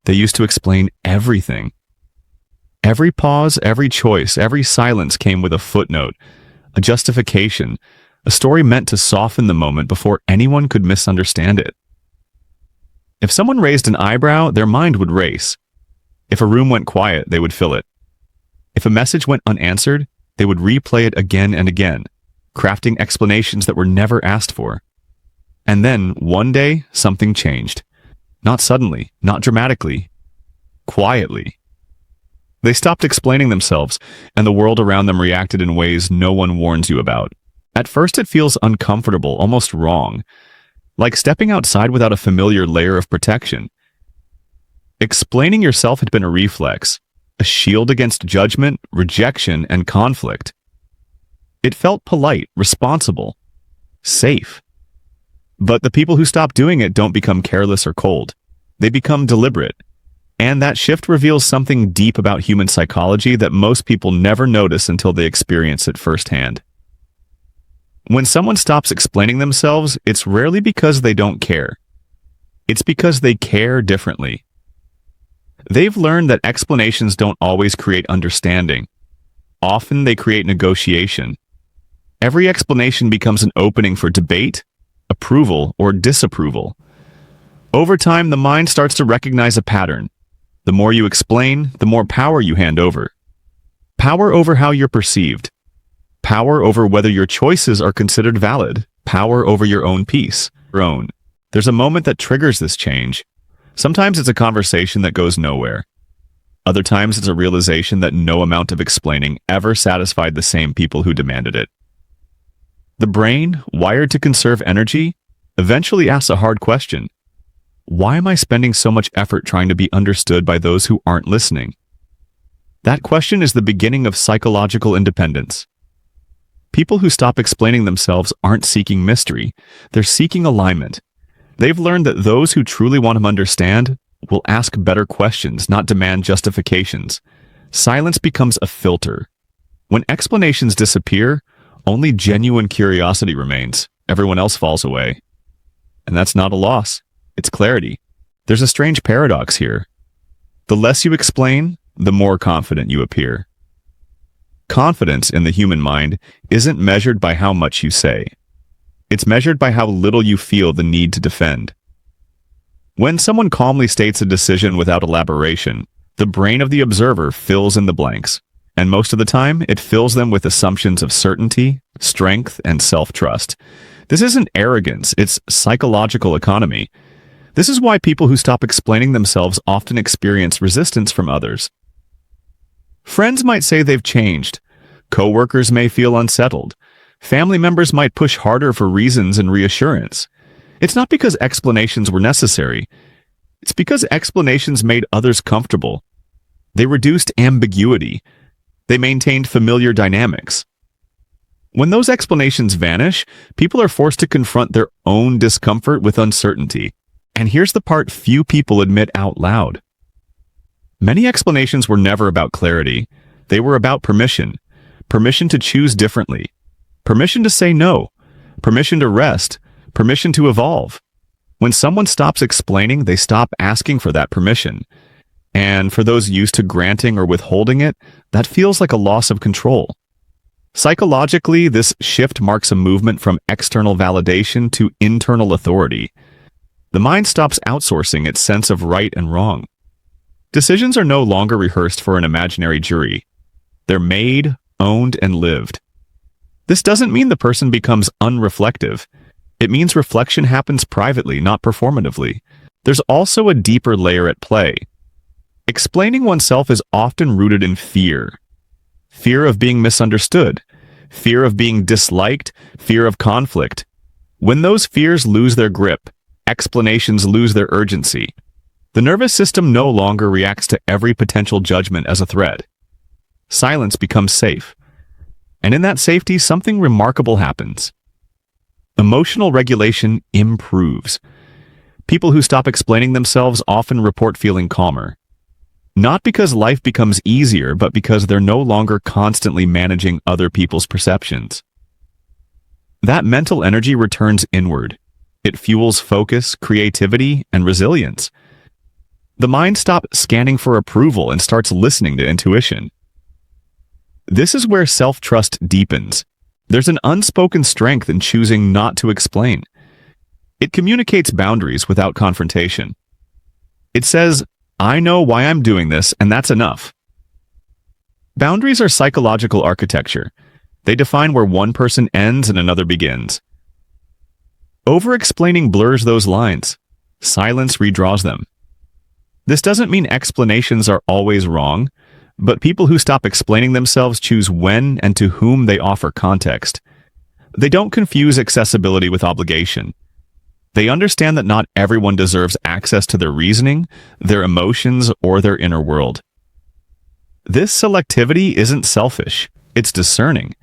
They used to explain everything. Every pause, every choice, every silence came with a footnote, a justification, a story meant to soften the moment before anyone could misunderstand it. If someone raised an eyebrow, their mind would race. If a room went quiet, they would fill it. If a message went unanswered, they would replay it again and again, crafting explanations that were never asked for. And then, one day, something changed. Not suddenly, not dramatically, quietly. They stopped explaining themselves, and the world around them reacted in ways no one warns you about. At first, it feels uncomfortable, almost wrong, like stepping outside without a familiar layer of protection. Explaining yourself had been a reflex, a shield against judgment, rejection, and conflict. It felt polite, responsible, safe. But the people who stop doing it don't become careless or cold. They become deliberate. And that shift reveals something deep about human psychology that most people never notice until they experience it firsthand. When someone stops explaining themselves, it's rarely because they don't care. It's because they care differently. They've learned that explanations don't always create understanding. Often they create negotiation. Every explanation becomes an opening for debate, approval, or disapproval. Over time, the mind starts to recognize a pattern. The more you explain, the more power you hand over. Power over how you're perceived. Power over whether your choices are considered valid. Power over your own peace. There's a moment that triggers this change. Sometimes it's a conversation that goes nowhere. Other times it's a realization that no amount of explaining ever satisfied the same people who demanded it. The brain, wired to conserve energy, eventually asks a hard question. Why am I spending so much effort trying to be understood by those who aren't listening? That question is the beginning of psychological independence. People who stop explaining themselves aren't seeking mystery, they're seeking alignment. They've learned that those who truly want to understand will ask better questions, not demand justifications. Silence becomes a filter. When explanations disappear, only genuine curiosity remains. Everyone else falls away. And that's not a loss. It's clarity. There's a strange paradox here. The less you explain, the more confident you appear. Confidence in the human mind isn't measured by how much you say. It's measured by how little you feel the need to defend. When someone calmly states a decision without elaboration, the brain of the observer fills in the blanks, and most of the time, it fills them with assumptions of certainty, strength, and self-trust. This isn't arrogance, it's psychological economy. This is why people who stop explaining themselves often experience resistance from others. Friends might say they've changed. Coworkers may feel unsettled. Family members might push harder for reasons and reassurance. It's not because explanations were necessary. It's because explanations made others comfortable. They reduced ambiguity. They maintained familiar dynamics. When those explanations vanish, people are forced to confront their own discomfort with uncertainty. And here's the part few people admit out loud. Many explanations were never about clarity. They were about permission. Permission to choose differently. Permission to say no. Permission to rest. Permission to evolve. When someone stops explaining, they stop asking for that permission. And for those used to granting or withholding it, that feels like a loss of control. Psychologically, this shift marks a movement from external validation to internal authority. The mind stops outsourcing its sense of right and wrong. Decisions are no longer rehearsed for an imaginary jury. They're made, owned, and lived. This doesn't mean the person becomes unreflective. It means reflection happens privately, not performatively. There's also a deeper layer at play. Explaining oneself is often rooted in fear. Fear of being misunderstood. Fear of being disliked. Fear of conflict. When those fears lose their grip, explanations lose their urgency. The nervous system no longer reacts to every potential judgment as a threat. Silence becomes safe. And in that safety, something remarkable happens. Emotional regulation improves. People who stop explaining themselves often report feeling calmer. Not because life becomes easier, but because they're no longer constantly managing other people's perceptions. That mental energy returns inward. It fuels focus, creativity, and resilience. The mind stops scanning for approval and starts listening to intuition. This is where self-trust deepens. There's an unspoken strength in choosing not to explain. It communicates boundaries without confrontation. It says, "I know why I'm doing this, and that's enough." Boundaries are psychological architecture. They define where one person ends and another begins. Over-explaining blurs those lines. Silence redraws them. This doesn't mean explanations are always wrong, but people who stop explaining themselves choose when and to whom they offer context. They don't confuse accessibility with obligation. They understand that not everyone deserves access to their reasoning, their emotions, or their inner world. This selectivity isn't selfish, it's discerning.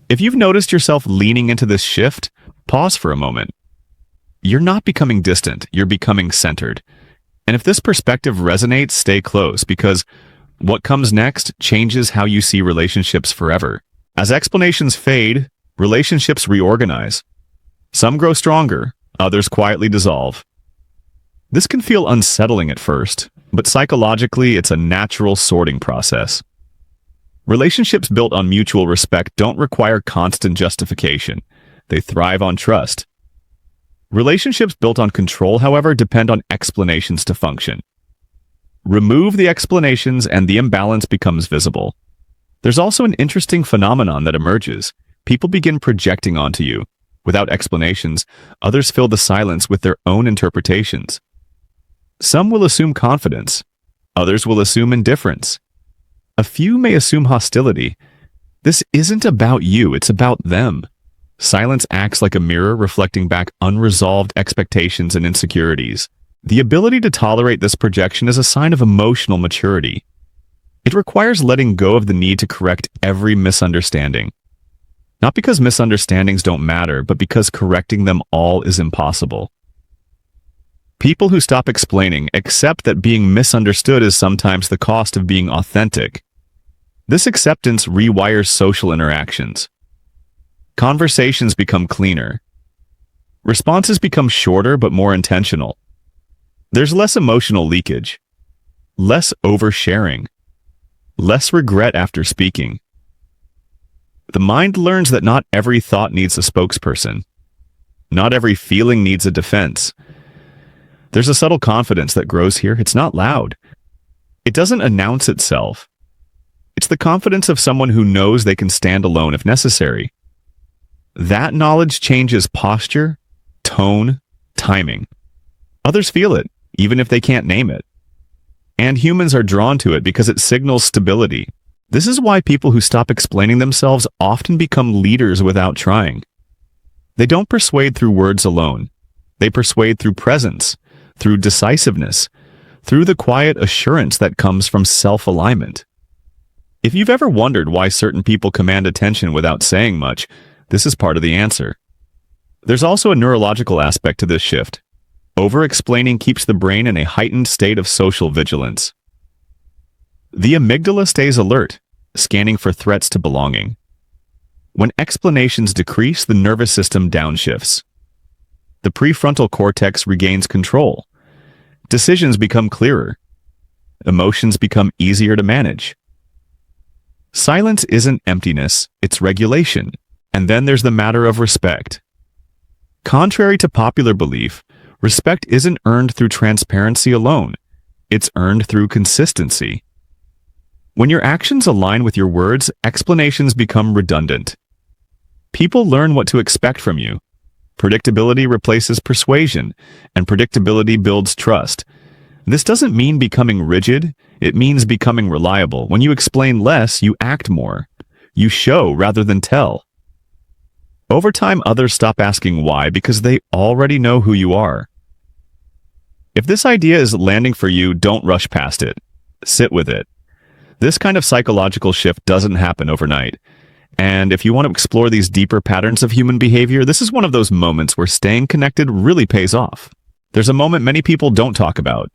If you've noticed yourself leaning into this shift, pause for a moment. You're not becoming distant, you're becoming centered. And if this perspective resonates, stay close, because what comes next changes how you see relationships forever. As explanations fade, relationships reorganize. Some grow stronger, others quietly dissolve. This can feel unsettling at first, but psychologically it's a natural sorting process. Relationships built on mutual respect don't require constant justification. They thrive on trust. Relationships built on control, however, depend on explanations to function. Remove the explanations and the imbalance becomes visible. There's also an interesting phenomenon that emerges. People begin projecting onto you. Without explanations, others fill the silence with their own interpretations. Some will assume confidence. Others will assume indifference. A few may assume hostility. This isn't about you, it's about them. Silence acts like a mirror reflecting back unresolved expectations and insecurities. The ability to tolerate this projection is a sign of emotional maturity. It requires letting go of the need to correct every misunderstanding. Not because misunderstandings don't matter, but because correcting them all is impossible. People who stop explaining accept that being misunderstood is sometimes the cost of being authentic. This acceptance rewires social interactions. Conversations become cleaner. Responses become shorter but more intentional. There's less emotional leakage, less oversharing, less regret after speaking. The mind learns that not every thought needs a spokesperson. Not every feeling needs a defense. There's a subtle confidence that grows here. It's not loud. It doesn't announce itself. It's the confidence of someone who knows they can stand alone if necessary. That knowledge changes posture, tone, timing. Others feel it, even if they can't name it. And humans are drawn to it because it signals stability. This is why people who stop explaining themselves often become leaders without trying. They don't persuade through words alone. They persuade through presence, through decisiveness, through the quiet assurance that comes from self-alignment. If you've ever wondered why certain people command attention without saying much, this is part of the answer. There's also a neurological aspect to this shift. Over-explaining keeps the brain in a heightened state of social vigilance. The amygdala stays alert, scanning for threats to belonging. When explanations decrease, the nervous system downshifts. The prefrontal cortex regains control. Decisions become clearer. Emotions become easier to manage. Silence isn't emptiness, it's regulation. And then there's the matter of respect. Contrary to popular belief, respect isn't earned through transparency alone. It's earned through consistency. When your actions align with your words, explanations become redundant. People learn what to expect from you. Predictability replaces persuasion, and predictability builds trust. This doesn't mean becoming rigid, it means becoming reliable. When you explain less, you act more. You show rather than tell. Over time, others stop asking why because they already know who you are. If this idea is landing for you, don't rush past it. Sit with it. This kind of psychological shift doesn't happen overnight. And if you want to explore these deeper patterns of human behavior, this is one of those moments where staying connected really pays off. There's a moment many people don't talk about.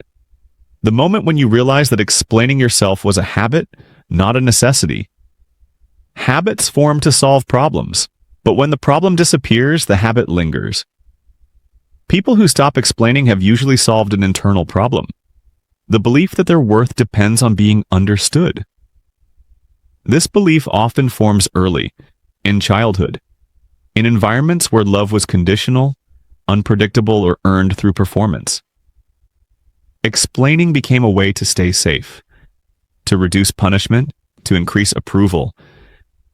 The moment when you realize that explaining yourself was a habit, not a necessity. Habits form to solve problems. But when the problem disappears, the habit lingers. People who stop explaining have usually solved an internal problem. the belief that their worth depends on being understood. This belief often forms early, in childhood, in environments where love was conditional, unpredictable, or earned through performance. Explaining became a way to stay safe, to reduce punishment, to increase approval.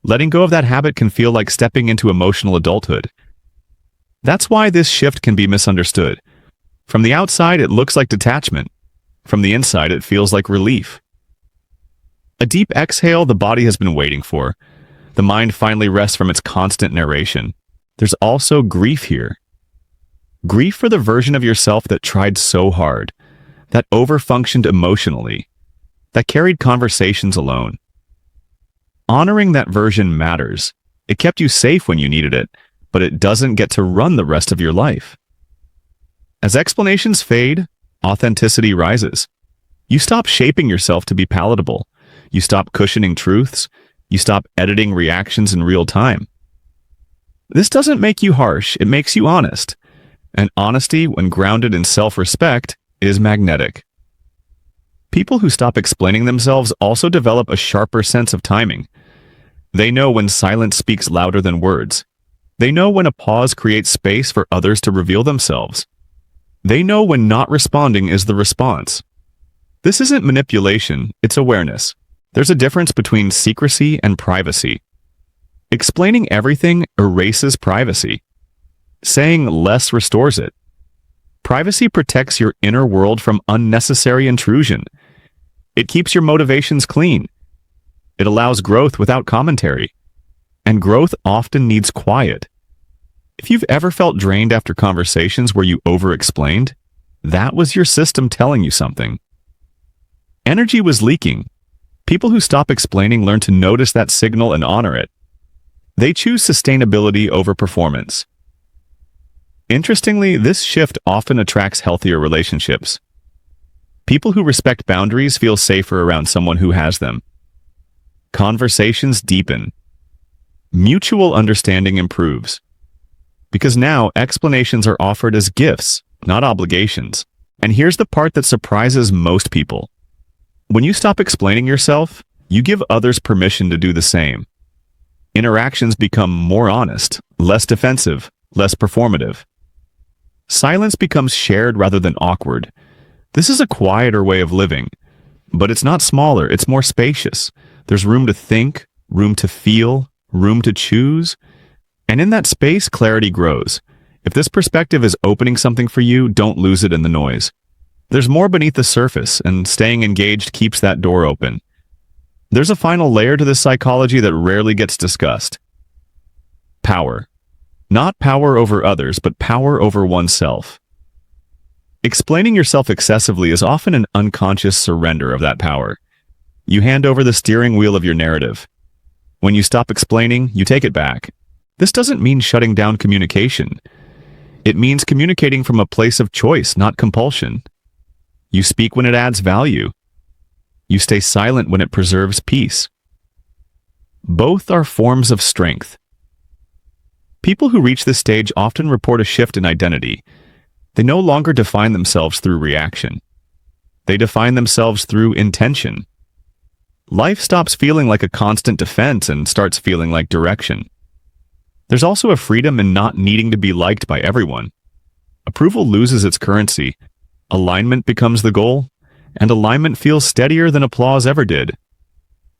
Letting go of that habit can feel like stepping into emotional adulthood. That's why this shift can be misunderstood. From the outside, it looks like detachment. From the inside, it feels like relief. A deep exhale the body has been waiting for. The mind finally rests from its constant narration. There's also grief here. Grief for the version of yourself that tried so hard, that overfunctioned emotionally, that carried conversations alone. Honoring that version matters. It kept you safe when you needed it, but it doesn't get to run the rest of your life. As explanations fade, authenticity rises. You stop shaping yourself to be palatable. You stop cushioning truths. You stop editing reactions in real time. This doesn't make you harsh, it makes you honest. And honesty, when grounded in self-respect, is magnetic. People who stop explaining themselves also develop a sharper sense of timing. They know when silence speaks louder than words. They know when a pause creates space for others to reveal themselves. They know when not responding is the response. This isn't manipulation, it's awareness. There's a difference between secrecy and privacy. Explaining everything erases privacy. Saying less restores it. Privacy protects your inner world from unnecessary intrusion. It keeps your motivations clean. It allows growth without commentary. And growth often needs quiet. If you've ever felt drained after conversations where you over-explained, that was your system telling you something. Energy was leaking. People who stop explaining learn to notice that signal and honor it. They choose sustainability over performance. Interestingly, this shift often attracts healthier relationships. People who respect boundaries feel safer around someone who has them. Conversations deepen. Mutual understanding improves. Because now explanations are offered as gifts, not obligations. And here's the part that surprises most people. When you stop explaining yourself, you give others permission to do the same. Interactions become more honest, less defensive, less performative. Silence becomes shared rather than awkward. This is a quieter way of living, but it's not smaller, it's more spacious. There's room to think, room to feel, room to choose. And in that space, clarity grows. If this perspective is opening something for you, don't lose it in the noise. There's more beneath the surface, and staying engaged keeps that door open. There's a final layer to this psychology that rarely gets discussed. Power. Not power over others, but power over oneself. Explaining yourself excessively is often an unconscious surrender of that power. You hand over the steering wheel of your narrative. When you stop explaining, you take it back. This doesn't mean shutting down communication. It means communicating from a place of choice, not compulsion. You speak when it adds value. You stay silent when it preserves peace. Both are forms of strength. People who reach this stage often report a shift in identity. They no longer define themselves through reaction. They define themselves through intention. Life stops feeling like a constant defense and starts feeling like direction. There's also a freedom in not needing to be liked by everyone. Approval loses its currency. Alignment becomes the goal, and alignment feels steadier than applause ever did.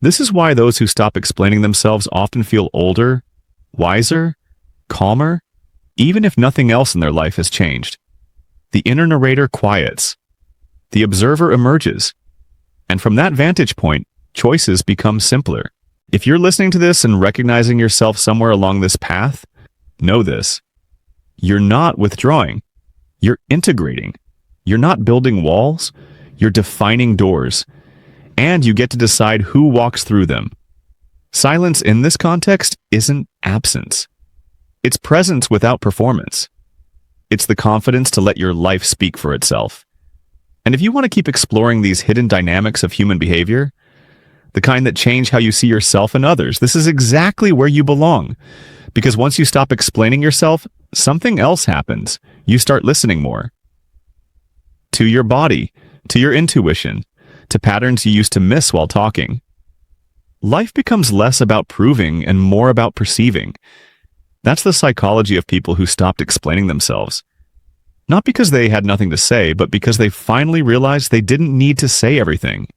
This is why those who stop explaining themselves often feel older, wiser, calmer, even if nothing else in their life has changed. The inner narrator quiets. The observer emerges. And from that vantage point, choices become simpler. If you're listening to this and recognizing yourself somewhere along this path, know this. You're not withdrawing. You're integrating. You're not building walls. You're defining doors. And you get to decide who walks through them. Silence in this context isn't absence. It's presence without performance. It's the confidence to let your life speak for itself. And if you want to keep exploring these hidden dynamics of human behavior, the kind that change how you see yourself and others, this is exactly where you belong. Because once you stop explaining yourself, something else happens. You start listening more. To your body, to your intuition, to patterns you used to miss while talking. Life becomes less about proving and more about perceiving. That's the psychology of people who stopped explaining themselves. Not because they had nothing to say, but because they finally realized they didn't need to say everything.